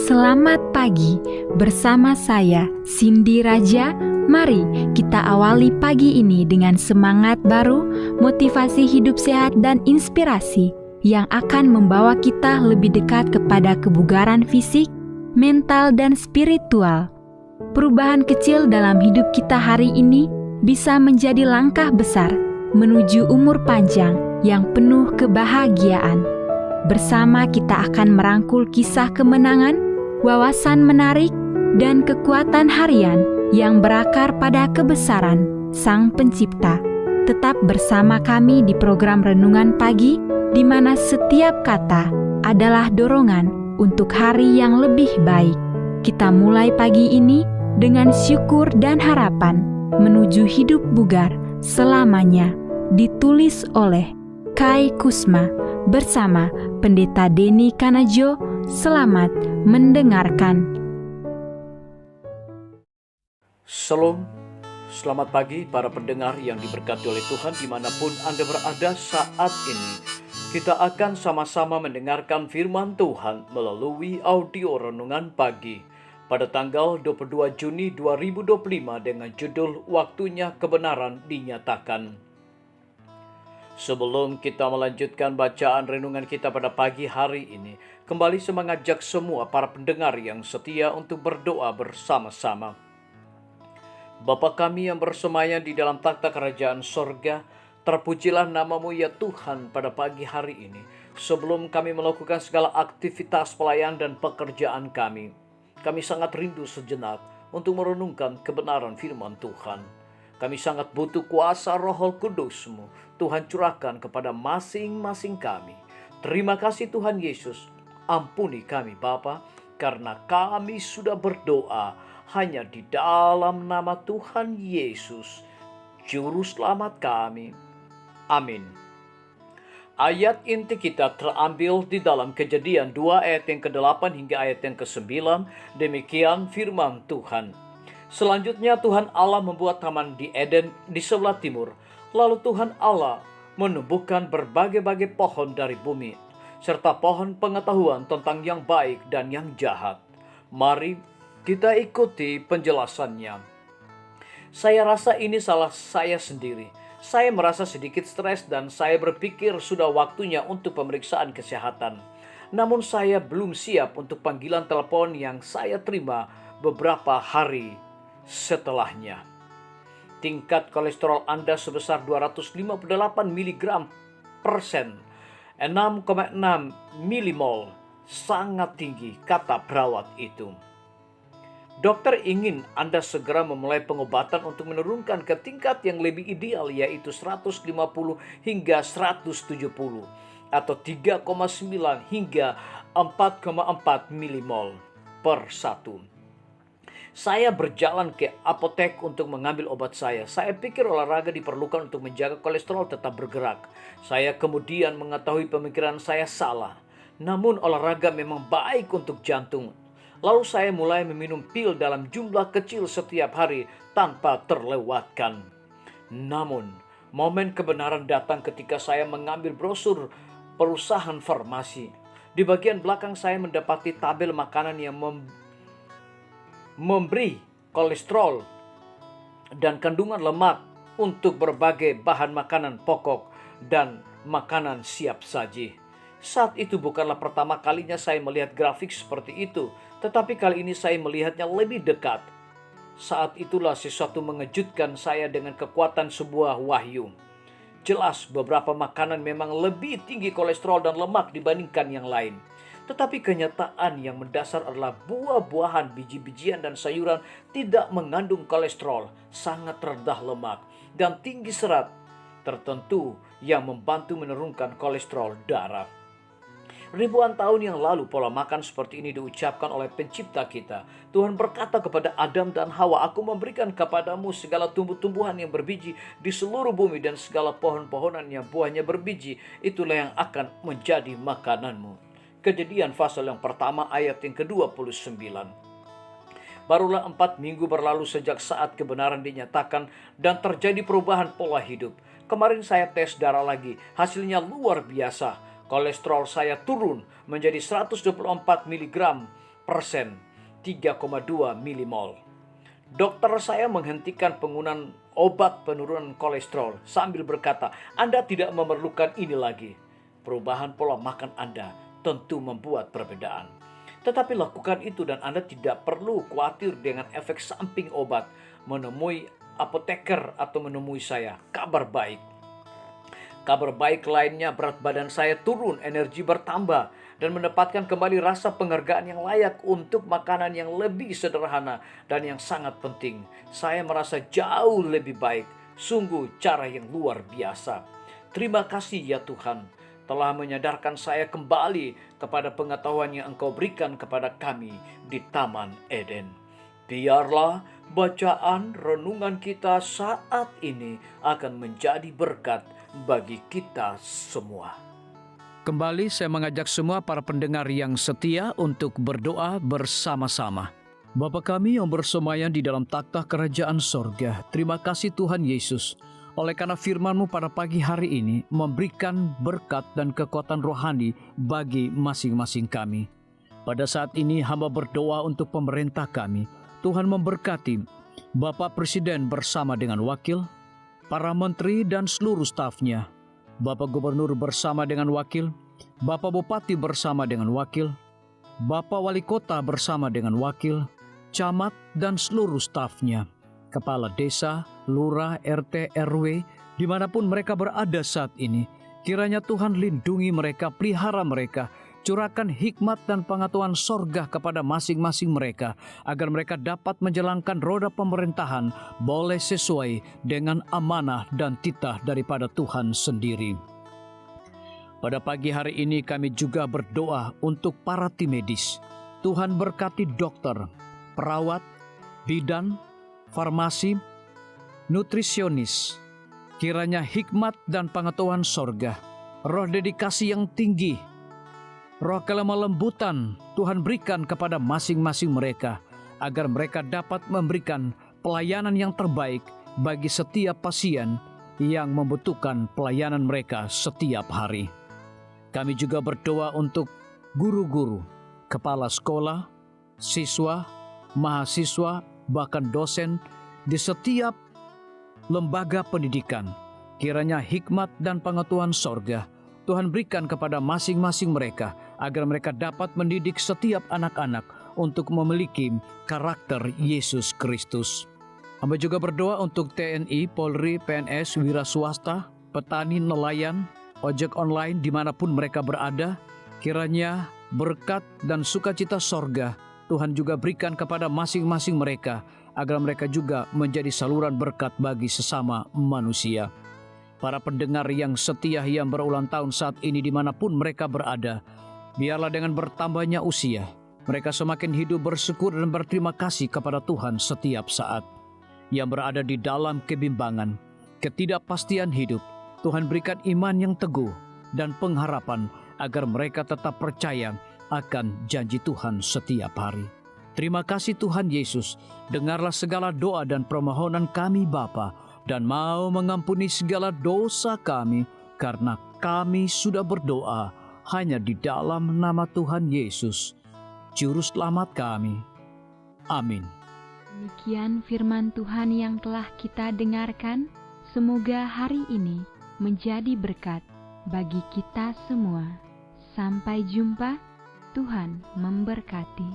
Selamat pagi, bersama saya Cindy Raja. Mari kita awali pagi ini dengan semangat baru, motivasi hidup sehat dan inspirasi yang akan membawa kita lebih dekat kepada kebugaran fisik, mental dan spiritual. Perubahan kecil dalam hidup kita hari ini bisa menjadi langkah besar menuju umur panjang yang penuh kebahagiaan. Bersama kita akan merangkul kisah kemenangan, wawasan menarik, dan kekuatan harian yang berakar pada kebesaran Sang Pencipta. Tetap bersama kami di program Renungan Pagi, di mana setiap kata adalah dorongan untuk hari yang lebih baik. Kita mulai pagi ini dengan syukur dan harapan menuju hidup bugar selamanya. Ditulis oleh Kai Kusma bersama Pendeta Denny Kanajo. Selamat mendengarkan. Shalom, selamat pagi para pendengar yang diberkati oleh Tuhan dimanapun Anda berada saat ini. Kita akan sama-sama mendengarkan firman Tuhan melalui audio Renungan Pagi pada tanggal 22 Juni 2025 dengan judul Waktunya Kebenaran Dinyatakan. Sebelum kita melanjutkan bacaan renungan kita pada pagi hari ini, kembali saya mengajak semua para pendengar yang setia untuk berdoa bersama-sama. Bapa kami yang bersemayam di dalam takhta kerajaan sorga, terpujilah namamu ya Tuhan pada pagi hari ini. Sebelum kami melakukan segala aktivitas pelayan dan pekerjaan kami sangat rindu sejenak untuk merenungkan kebenaran firman Tuhan. Kami sangat butuh kuasa Roh Kudus-Mu. Tuhan curahkan kepada masing-masing kami. Terima kasih Tuhan Yesus. Ampuni kami Bapa, karena kami sudah berdoa hanya di dalam nama Tuhan Yesus, Juru Selamat kami. Amin. Ayat inti kita terambil di dalam Kejadian 2 ayat yang ke-8 hingga ayat yang ke-9. Demikian firman Tuhan. Selanjutnya Tuhan Allah membuat taman di Eden di sebelah timur. Lalu Tuhan Allah menumbuhkan berbagai-bagai pohon dari bumi, serta pohon pengetahuan tentang yang baik dan yang jahat. Mari kita ikuti penjelasannya. Saya rasa ini salah saya sendiri. Saya merasa sedikit stres dan saya berpikir sudah waktunya untuk pemeriksaan kesehatan. Namun saya belum siap untuk panggilan telepon yang saya terima beberapa hari setelahnya. Tingkat kolesterol Anda sebesar 258 mg persen, 6,6 milimol, sangat tinggi, kata perawat itu. Dokter ingin Anda segera memulai pengobatan untuk menurunkan ke tingkat yang lebih ideal, yaitu 150 hingga 170 atau 3,9 hingga 4,4 milimol per 1. Saya berjalan ke apotek untuk mengambil obat saya. Saya pikir olahraga diperlukan untuk menjaga kolesterol tetap bergerak. Saya kemudian mengetahui pemikiran saya salah. Namun olahraga memang baik untuk jantung. Lalu saya mulai meminum pil dalam jumlah kecil setiap hari tanpa terlewatkan. Namun, momen kebenaran datang ketika saya mengambil brosur perusahaan farmasi. Di bagian belakang saya mendapati tabel makanan yang memberi kolesterol dan kandungan lemak untuk berbagai bahan makanan pokok dan makanan siap saji. Saat itu bukanlah pertama kalinya saya melihat grafik seperti itu, tetapi kali ini saya melihatnya lebih dekat. Saat itulah sesuatu mengejutkan saya dengan kekuatan sebuah wahyu. Jelas beberapa makanan memang lebih tinggi kolesterol dan lemak dibandingkan yang lain. Tetapi kenyataan yang mendasar adalah buah-buahan, biji-bijian dan sayuran tidak mengandung kolesterol, sangat rendah lemak, dan tinggi serat tertentu yang membantu menurunkan kolesterol darah. Ribuan tahun yang lalu pola makan seperti ini diucapkan oleh pencipta kita. Tuhan berkata kepada Adam dan Hawa, "Aku memberikan kepadamu segala tumbuh-tumbuhan yang berbiji di seluruh bumi dan segala pohon-pohonan yang buahnya berbiji. Itulah yang akan menjadi makananmu." Kejadian pasal yang pertama ayat yang ke-29. Barulah 4 minggu berlalu sejak saat kebenaran dinyatakan dan terjadi perubahan pola hidup. Kemarin saya tes darah lagi, hasilnya luar biasa. Kolesterol saya turun menjadi 124 mg 3,2 milimol. Dokter saya menghentikan penggunaan obat penurunan kolesterol sambil berkata, Anda tidak memerlukan ini lagi. Perubahan pola makan Anda tentu membuat perbedaan. Tetapi lakukan itu dan Anda tidak perlu khawatir dengan efek samping obat. Menemui apoteker atau menemui saya, kabar baik. Kabar baik lainnya, berat badan saya turun, energi bertambah, dan mendapatkan kembali rasa penghargaan yang layak untuk makanan yang lebih sederhana dan yang sangat penting. Saya merasa jauh lebih baik, sungguh cara yang luar biasa. Terima kasih ya Tuhan, telah menyadarkan saya kembali kepada pengetahuan yang Engkau berikan kepada kami di Taman Eden. Biarlah bacaan renungan kita saat ini akan menjadi berkat bagi kita semua. Kembali saya mengajak semua para pendengar yang setia untuk berdoa bersama-sama. Bapa kami yang bersemayam di dalam takhta kerajaan sorga, terima kasih Tuhan Yesus, oleh karena firman-Mu pada pagi hari ini memberikan berkat dan kekuatan rohani bagi masing-masing kami. Pada saat ini hamba berdoa untuk pemerintah kami, Tuhan memberkati Bapak Presiden bersama dengan wakil, para menteri dan seluruh stafnya, Bapak Gubernur bersama dengan wakil, Bapak Bupati bersama dengan wakil, Bapak Wali Kota bersama dengan wakil, camat dan seluruh stafnya, kepala desa, lurah, RT, RW, dimanapun mereka berada saat ini. Kiranya Tuhan lindungi mereka, pelihara mereka, curahkan hikmat dan pengetahuan sorga kepada masing-masing mereka, agar mereka dapat menjalankan roda pemerintahan boleh sesuai dengan amanah dan titah daripada Tuhan sendiri. Pada pagi hari ini kami juga berdoa untuk para tim medis. Tuhan berkati dokter, perawat, bidan, farmasi, nutrisionis. Kiranya hikmat dan pengetahuan sorga, roh dedikasi yang tinggi, roh kelemah lembutan Tuhan berikan kepada masing-masing mereka, agar mereka dapat memberikan pelayanan yang terbaik bagi setiap pasien yang membutuhkan pelayanan mereka setiap hari. Kami juga berdoa untuk guru-guru, kepala sekolah, siswa, mahasiswa, bahkan dosen di setiap lembaga pendidikan. Kiranya hikmat dan pengetahuan sorga Tuhan berikan kepada masing-masing mereka, agar mereka dapat mendidik setiap anak-anak untuk memiliki karakter Yesus Kristus. Hamba juga berdoa untuk TNI, Polri, PNS, wira swasta, petani, nelayan, ojek online dimanapun mereka berada. Kiranya berkat dan sukacita sorga Tuhan juga berikan kepada masing-masing mereka, agar mereka juga menjadi saluran berkat bagi sesama manusia. Para pendengar yang setia yang berulang tahun saat ini dimanapun mereka berada, biarlah dengan bertambahnya usia, mereka semakin hidup bersyukur dan berterima kasih kepada Tuhan setiap saat. Yang berada di dalam kebimbangan, ketidakpastian hidup, Tuhan berikan iman yang teguh dan pengharapan, agar mereka tetap percaya akan janji Tuhan setiap hari. Terima kasih Tuhan Yesus, dengarlah segala doa dan permohonan kami Bapa, dan mau mengampuni segala dosa kami, karena kami sudah berdoa hanya di dalam nama Tuhan Yesus, Juru Selamat kami. Amin. Demikian firman Tuhan yang telah kita dengarkan. Semoga hari ini menjadi berkat bagi kita semua. Sampai jumpa, Tuhan memberkati.